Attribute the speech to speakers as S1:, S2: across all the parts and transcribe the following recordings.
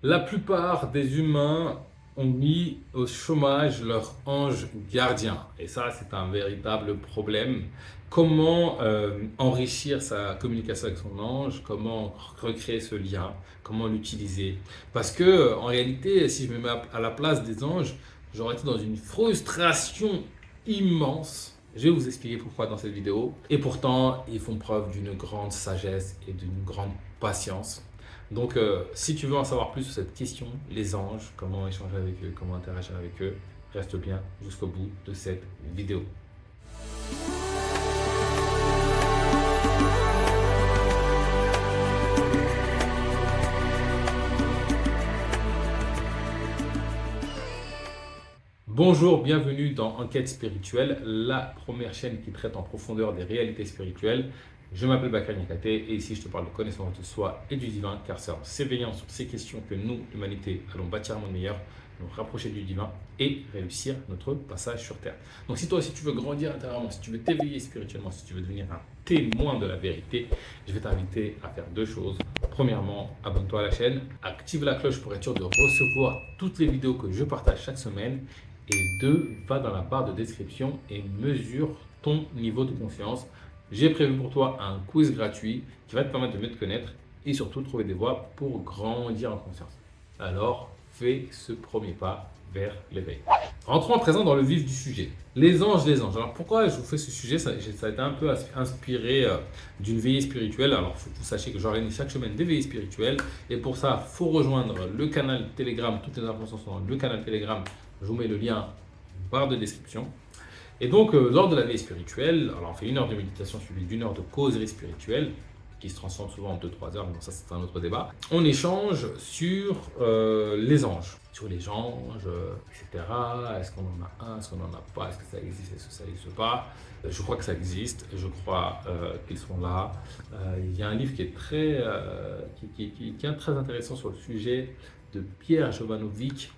S1: La plupart des humains ont mis au chômage leur ange gardien. Et ça, c'est un véritable problème. Comment enrichir sa communication avec son ange? Comment recréer ce lien? Comment l'utiliser? Parce que, en réalité, si je me mets à la place des anges, j'aurais été dans une frustration immense. Je vais vous expliquer pourquoi dans cette vidéo. Et pourtant, ils font preuve d'une grande sagesse et d'une grande patience. Donc, si tu veux en savoir plus sur cette question, les anges, comment échanger avec eux, comment interagir avec eux, reste bien jusqu'au bout de cette vidéo. Bonjour, bienvenue dans Enquête spirituelle, la première chaîne qui traite en profondeur des réalités spirituelles. Je m'appelle Bakary Niakate et ici je te parle de connaissance de soi et du divin, car c'est en s'éveillant sur ces questions que nous, l'humanité, allons bâtir un monde meilleur, nous rapprocher du divin et réussir notre passage sur Terre. Donc si toi aussi tu veux grandir intérieurement, si tu veux t'éveiller spirituellement, si tu veux devenir un témoin de la vérité, je vais t'inviter à faire deux choses. Premièrement, abonne-toi à la chaîne, active la cloche pour être sûr de recevoir toutes les vidéos que je partage chaque semaine. Et deux, va dans la barre de description et mesure ton niveau de conscience. J'ai prévu pour toi un quiz gratuit qui va te permettre de mieux te connaître et surtout trouver des voies pour grandir en conscience. Alors, fais ce premier pas vers l'éveil. Rentrons à présent dans le vif du sujet. Les anges, les anges. Alors pourquoi je vous fais ce sujet? Ça a été un peu inspiré d'une veillée spirituelle. Alors il faut que vous sachiez que j'organise chaque semaine des veillées spirituelles. Et pour ça, il faut rejoindre le canal Telegram. Toutes les informations sont dans le canal Telegram. Je vous mets le lien en barre de description. Et donc, lors de la veille spirituelle, alors on fait 1 heure de méditation suivie d'1 heure de causerie spirituelle, qui se transforme souvent en 2-3 heures, mais bon, ça c'est un autre débat. On échange sur les anges, etc. Est-ce qu'on en a un, est-ce qu'on n'en a pas, est-ce que ça existe, est-ce que ça n'existe pas? Je crois que ça existe, je crois qu'ils sont là. Il y a un livre qui est très intéressant sur le sujet de Pierre Jovanovic,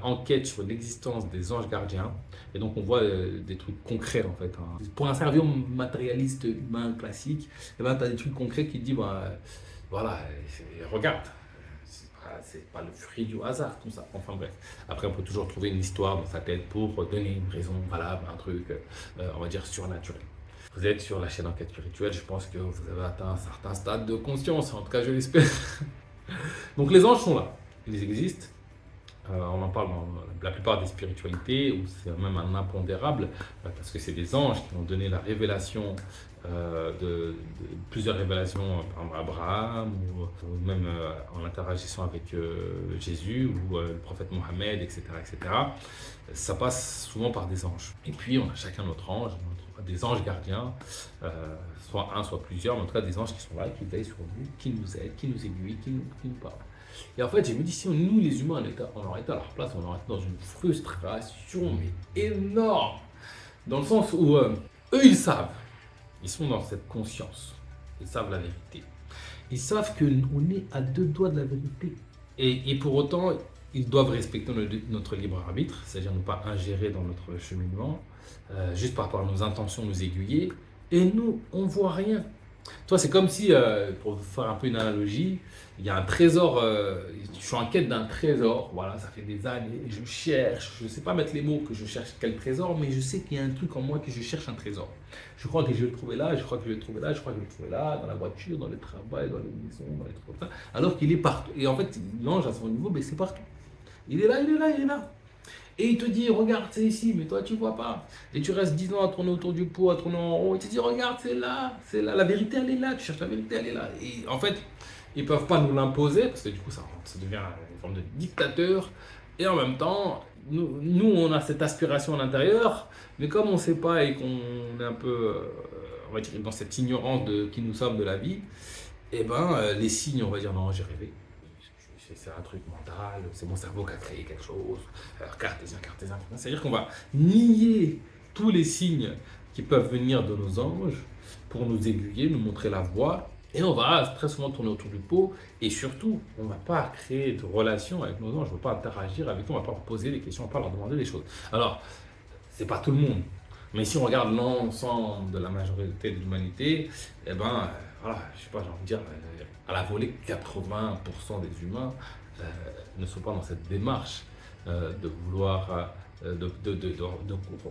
S1: enquête sur l'existence des anges gardiens. Et donc on voit des trucs concrets en fait, hein. Pour un cerveau matérialiste humain classique, et ben, tu as des trucs concrets qui te disent, voilà, regarde, c'est pas le fruit du hasard tout ça. Enfin bref, après on peut toujours trouver une histoire dans sa tête pour donner une raison valable, un truc, on va dire surnaturel. Vous êtes sur la chaîne Enquête spirituelle, je pense que vous avez atteint un certain stade de conscience, en tout cas je l'espère. Donc les anges sont là, ils existent. On en parle dans la plupart des spiritualités, où c'est même un impondérable, parce que c'est des anges qui ont donné la révélation, de plusieurs révélations, par exemple Abraham, ou même en interagissant avec Jésus, ou le prophète Mohammed, etc., etc. Ça passe souvent par des anges. Et puis on a chacun notre ange, des anges gardiens, soit un, soit plusieurs, mais en tout cas des anges qui sont là, qui veillent sur nous, qui nous aident, qui nous aiguillent, qui nous parlent. Et en fait, je me dis, si nous, les humains, on aurait été à leur place, on aurait été dans une frustration, mais énorme. Dans le sens où eux, ils savent. Ils sont dans cette conscience. Ils savent la vérité. Ils savent qu'on est à 2 doigts de la vérité. Et pour autant, ils doivent respecter notre libre arbitre, c'est-à-dire ne pas ingérer dans notre cheminement, juste par rapport à nos intentions, nous aiguiller. Et nous, on voit rien. Toi, c'est comme si, pour faire un peu une analogie, il y a un trésor, je suis en quête d'un trésor, voilà, ça fait des années, je cherche, je ne sais pas mettre les mots que je cherche quel trésor, mais je sais qu'il y a un truc en moi que je cherche un trésor. Je crois que je vais le trouver là, je crois que je vais le trouver là, je crois que je vais le trouver là, dans la voiture, dans le travail, dans les maisons, dans les trucs comme ça, alors qu'il est partout. Et en fait, l'ange à son niveau, mais c'est partout. Il est là, il est là, il est là. Et il te dit, regarde, c'est ici, mais toi, tu vois pas. Et tu restes 10 ans à tourner autour du pot, à tourner en rond. Et tu te dis, regarde, c'est là. La vérité, elle est là. Tu cherches la vérité, elle est là. Et en fait, ils ne peuvent pas nous l'imposer, parce que du coup, ça devient une forme de dictateur. Et en même temps, nous, on a cette aspiration à l'intérieur, mais comme on ne sait pas et qu'on est un peu, on va dire, dans cette ignorance de qui nous sommes de la vie, et ben, les signes, on va dire, non, j'ai rêvé. C'est un truc mental, c'est mon cerveau qui a créé quelque chose, cartésien, cartésien. C'est-à-dire qu'on va nier tous les signes qui peuvent venir de nos anges pour nous aiguiller, nous montrer la voie, et on va très souvent tourner autour du pot, et surtout, on ne va pas créer de relation avec nos anges, on ne va pas interagir avec eux, on ne va pas leur poser des questions, on ne va pas leur demander des choses. Alors, c'est pas tout le monde, mais si on regarde l'ensemble de la majorité de l'humanité, eh ben, voilà, je sais pas, j'ai envie de dire, à la volée, 80% des humains ne sont pas dans cette démarche de vouloir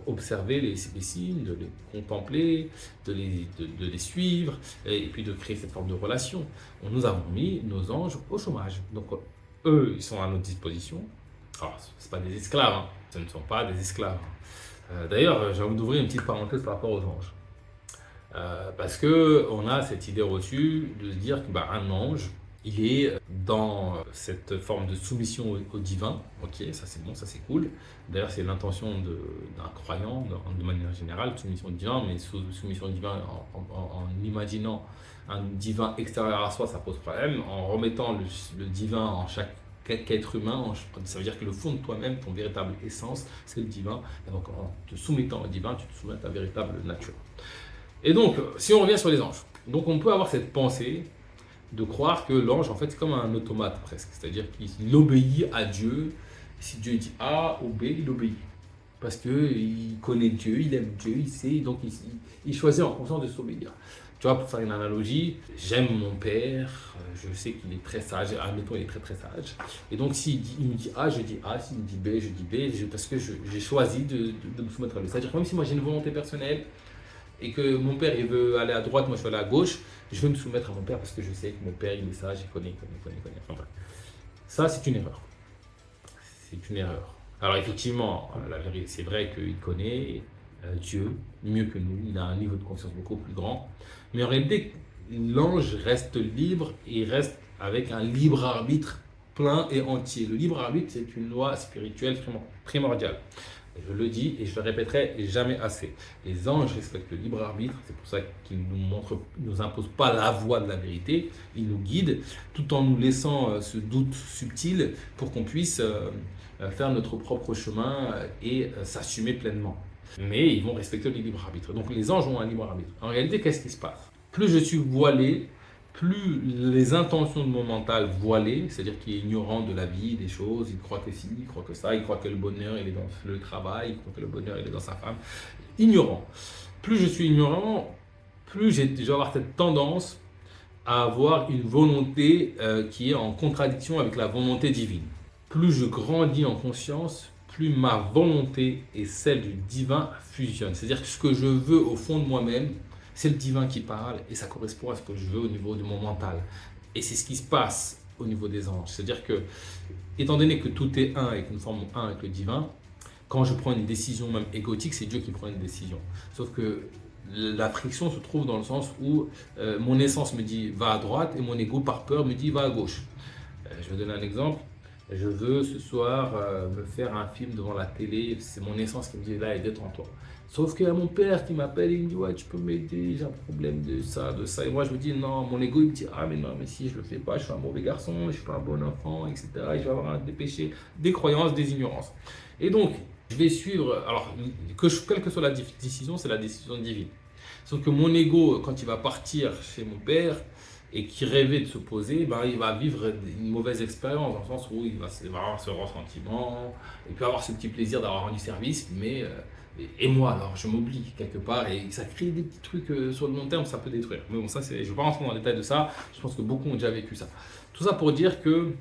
S1: observer les signes, de les contempler, de les suivre et puis de créer cette forme de relation. Nous avons mis nos anges au chômage. Donc eux, ils sont à notre disposition. Alors, ce ne sont pas des esclaves, hein. Ce ne sont pas des esclaves. D'ailleurs, j'ai envie d'ouvrir une petite parenthèse par rapport aux anges. Parce qu'on a cette idée reçue de se dire qu'un ange, il est dans cette forme de soumission au divin. Ok, ça c'est bon, ça c'est cool. D'ailleurs, c'est l'intention d'un croyant de manière générale, soumission au divin, mais soumission au divin en imaginant un divin extérieur à soi, ça pose problème. En remettant le divin en chaque être humain, ça veut dire que le fond de toi-même, ton véritable essence, c'est le divin. Et donc, en te soumettant au divin, tu te soumets à ta véritable nature. Et donc, si on revient sur les anges, donc on peut avoir cette pensée de croire que l'ange, en fait, c'est comme un automate presque. C'est-à-dire qu'il obéit à Dieu. Si Dieu dit A ou B, il obéit. Parce qu'il connaît Dieu, il aime Dieu, il sait, donc il choisit en conscience de s'obéir. Tu vois, pour faire une analogie, j'aime mon père, je sais qu'il est très sage, admettons, il est très très sage. Et donc, s'il me dit A, je dis A, s'il me dit B, je dis B, parce que j'ai choisi de me soumettre à lui. C'est-à-dire que même si moi j'ai une volonté personnelle, et que mon père il veut aller à droite, moi je veux aller à gauche, je vais me soumettre à mon père parce que je sais que mon père il est sage, il connaît. Enfin, bref. Ça c'est une erreur. C'est une erreur. Alors effectivement, la vérité, c'est vrai qu'il connaît Dieu mieux que nous, il a un niveau de conscience beaucoup plus grand. Mais en réalité, l'ange reste libre et il reste avec un libre arbitre plein et entier. Le libre arbitre, c'est une loi spirituelle primordiale. Je le dis et je le répéterai jamais assez. Les anges respectent le libre arbitre, c'est pour ça qu'ils nous imposent pas la voie de la vérité, ils nous guident tout en nous laissant ce doute subtil pour qu'on puisse faire notre propre chemin et s'assumer pleinement. Mais ils vont respecter le libre arbitre. Donc les anges ont un libre arbitre. En réalité, qu'est-ce qui se passe? Plus je suis voilé, plus les intentions de mon mental voilé, c'est-à-dire qu'il est ignorant de la vie, des choses, il croit que ci, il croit que ça, il croit que le bonheur il est dans le travail, il croit que le bonheur il est dans sa femme. Ignorant. Plus je suis ignorant, plus je vais avoir cette tendance à avoir une volonté qui est en contradiction avec la volonté divine. Plus je grandis en conscience, plus ma volonté et celle du divin fusionnent. C'est-à-dire que ce que je veux au fond de moi-même, c'est le divin qui parle et ça correspond à ce que je veux au niveau de mon mental. Et c'est ce qui se passe au niveau des anges. C'est-à-dire que, étant donné que tout est un et que nous formons un avec le divin, quand je prends une décision même égotique, c'est Dieu qui prend une décision. Sauf que la friction se trouve dans le sens où mon essence me dit va à droite et mon ego par peur me dit va à gauche. Je vais donner un exemple. Je veux ce soir me faire un film devant la télé, c'est mon essence qui me dit là et détends-toi. Sauf qu'il y a mon père qui m'appelle et il me dit ouais tu peux m'aider, j'ai un problème de ça. Et moi je me dis non, mon ego il me dit ah mais non mais si je le fais pas, je suis un mauvais garçon, je suis pas un bon enfant, etc. Et je vais avoir des péchés, des croyances, des ignorances. Et donc je vais suivre, alors quelle que soit la décision, c'est la décision divine. Sauf que mon ego quand il va partir chez mon père, et qui rêvait de se poser, il va vivre une mauvaise expérience, dans le sens où il va avoir ce ressentiment, il peut avoir ce petit plaisir d'avoir rendu service, mais et moi alors, je m'oublie quelque part, et ça crée des petits trucs sur le long terme, ça peut détruire. Mais bon, ça, je ne vais pas rentrer dans le détail de ça, je pense que beaucoup ont déjà vécu ça. Tout ça pour dire que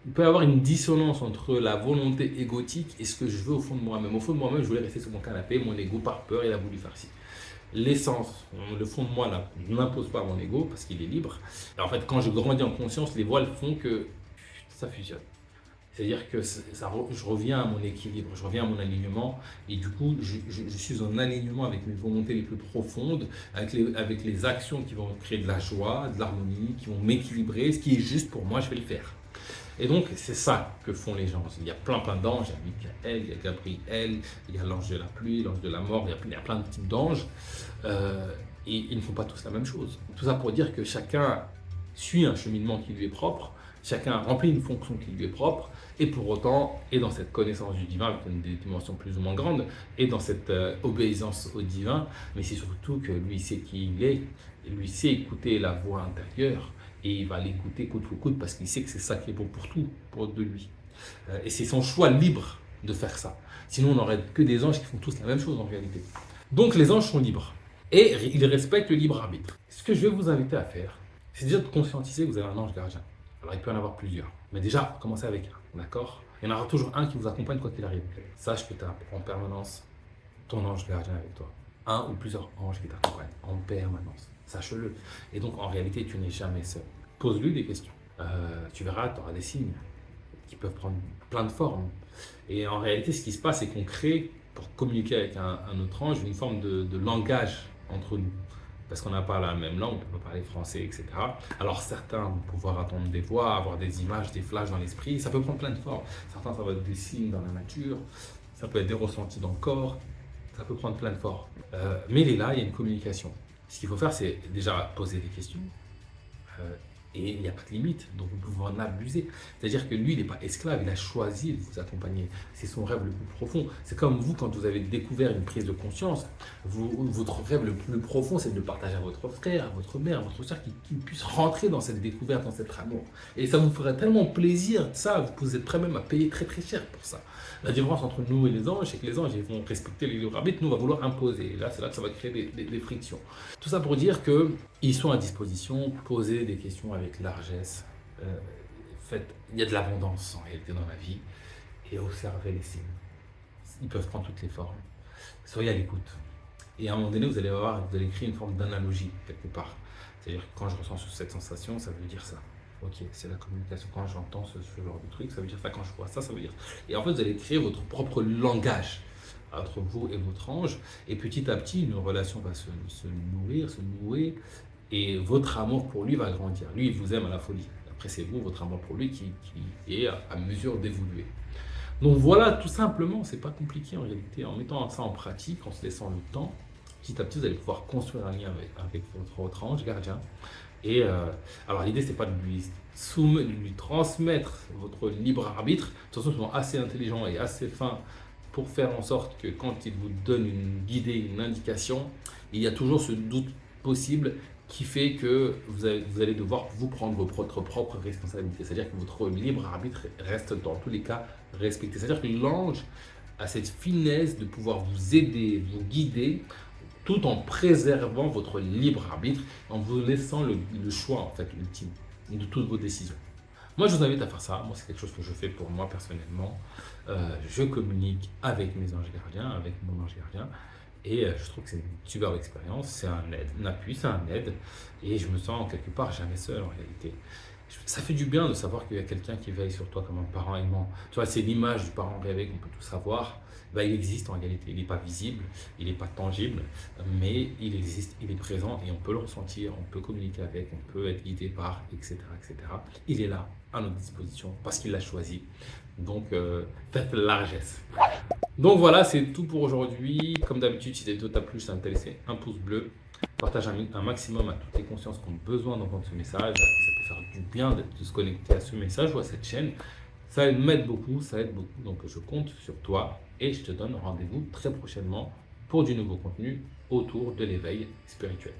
S1: il peut y avoir une dissonance entre la volonté égotique et ce que je veux au fond de moi-même. Au fond de moi-même, je voulais rester sur mon canapé, mon ego par peur, il a voulu faire ci. L'essence, le fond de moi n'impose pas mon ego parce qu'il est libre. Et en fait, quand je grandis en conscience, les voiles font que ça fusionne. C'est-à-dire que je reviens à mon équilibre, je reviens à mon alignement et du coup, je suis en alignement avec mes volontés les plus profondes, avec les actions qui vont créer de la joie, de l'harmonie, qui vont m'équilibrer. Ce qui est juste pour moi, je vais le faire. Et donc, c'est ça que font les gens. Il y a plein d'anges, il y a Michael, il y a Gabriel, il y a l'ange de la pluie, l'ange de la mort, il y a plein de types d'anges. Et ils ne font pas tous la même chose. Tout ça pour dire que chacun suit un cheminement qui lui est propre, chacun remplit une fonction qui lui est propre, et pour autant est dans cette connaissance du divin avec des dimensions plus ou moins grandes, et dans cette obéissance au divin, mais c'est surtout que lui sait qui il est, et lui sait écouter la voix intérieure, et il va l'écouter coûte que coûte parce qu'il sait que c'est ça qui est bon pour tout, pour de lui. Et c'est son choix libre de faire ça. Sinon, on n'aurait que des anges qui font tous la même chose en réalité. Donc les anges sont libres et ils respectent le libre arbitre. Ce que je vais vous inviter à faire, c'est déjà de conscientiser que vous avez un ange gardien. Alors il peut y en avoir plusieurs. Mais déjà, commencez avec un, d'accord? Il y en aura toujours un qui vous accompagne quoi qu'il arrive. Sache que tu as en permanence ton ange gardien avec toi. Un ou plusieurs anges qui t'accompagnent en permanence. Sache-le. Et donc, en réalité, tu n'es jamais seul. Pose-lui des questions. Tu verras, tu auras des signes qui peuvent prendre plein de formes. Et en réalité, ce qui se passe, c'est qu'on crée, pour communiquer avec un autre ange, une forme de langage entre nous. Parce qu'on n'a pas la même langue, on ne peut pas parler français, etc. Alors certains vont pouvoir entendre des voix, avoir des images, des flashs dans l'esprit. Ça peut prendre plein de formes. Certains, ça va être des signes dans la nature. Ça peut être des ressentis dans le corps. Ça peut prendre plein de formes. Mais il est là, il y a une communication. Ce qu'il faut faire, c'est déjà poser des questions. Et il n'y a pas de limite, donc vous pouvez en abuser. C'est-à-dire que lui, il n'est pas esclave, il a choisi de vous accompagner. C'est son rêve le plus profond. C'est comme vous, quand vous avez découvert une prise de conscience, votre rêve le plus profond, c'est de le partager à votre frère, à votre mère, à votre soeur, qui puisse rentrer dans cette découverte, dans cet amour. Et ça vous ferait tellement plaisir, ça, vous êtes prêt même à payer très très cher pour ça. La différence entre nous et les anges, c'est que les anges, ils vont respecter les libre arbitre, nous, on va vouloir imposer. Et là, c'est là que ça va créer des frictions. Tout ça pour dire qu'ils sont à disposition, posez des questions avec largesse. Il y a de l'abondance en réalité dans la vie, et observez les signes. Ils peuvent prendre toutes les formes. Soyez à l'écoute. Et à un moment donné, vous allez voir, vous allez créer une forme d'analogie quelque part. C'est-à-dire que quand je ressens cette sensation, ça veut dire ça. Ok, c'est la communication. Quand j'entends ce genre de truc, ça veut dire ça. Quand je vois ça, ça veut dire. Et en fait, vous allez créer votre propre langage entre vous et votre ange. Et petit à petit, une relation va se nourrir, se nouer. Et votre amour pour lui va grandir. Lui, il vous aime à la folie. Après, c'est vous, votre amour pour lui, qui est à mesure d'évoluer. Donc voilà, tout simplement, c'est pas compliqué en réalité. En mettant ça en pratique, en se laissant le temps, petit à petit, vous allez pouvoir construire un lien avec votre ange gardien. Et alors l'idée, c'est pas de lui transmettre votre libre arbitre. De toute façon, ils sont assez intelligents et assez fins pour faire en sorte que quand ils vous donnent une guidée, une indication, il y a toujours ce doute possible qui fait que vous allez devoir vous prendre votre propre responsabilité. C'est-à-dire que votre libre arbitre reste dans tous les cas respecté. C'est-à-dire que l'ange a cette finesse de pouvoir vous aider, vous guider, tout en préservant votre libre arbitre, en vous laissant le choix en fait ultime de toutes vos décisions. Moi, je vous invite à faire ça. Moi, c'est quelque chose que je fais pour moi personnellement. Je communique avec mes anges gardiens, avec mon ange gardien. Et je trouve que c'est une super expérience. C'est un aide, un appui, c'est un aide. Et je me sens quelque part jamais seul en réalité. Ça fait du bien de savoir qu'il y a quelqu'un qui veille sur toi comme un parent aimant. Tu vois, c'est l'image du parent rêvé qu'on peut tout savoir. Ben, il existe en réalité. Il n'est pas visible, il n'est pas tangible, mais il existe, il est présent et on peut le ressentir, on peut communiquer avec, on peut être guidé par, etc., etc. Il est là, à notre disposition, parce qu'il l'a choisi. Donc, faites largesse. Donc voilà, c'est tout pour aujourd'hui. Comme d'habitude, si cette vidéo t'a plu, je t'invite à laisser un pouce bleu. Partage un maximum à toutes les consciences qui ont besoin d'entendre ce message. Ça peut faire du bien de se connecter à ce message ou à cette chaîne. Ça m'aide beaucoup, ça aide beaucoup. Donc je compte sur toi et je te donne rendez-vous très prochainement pour du nouveau contenu autour de l'éveil spirituel.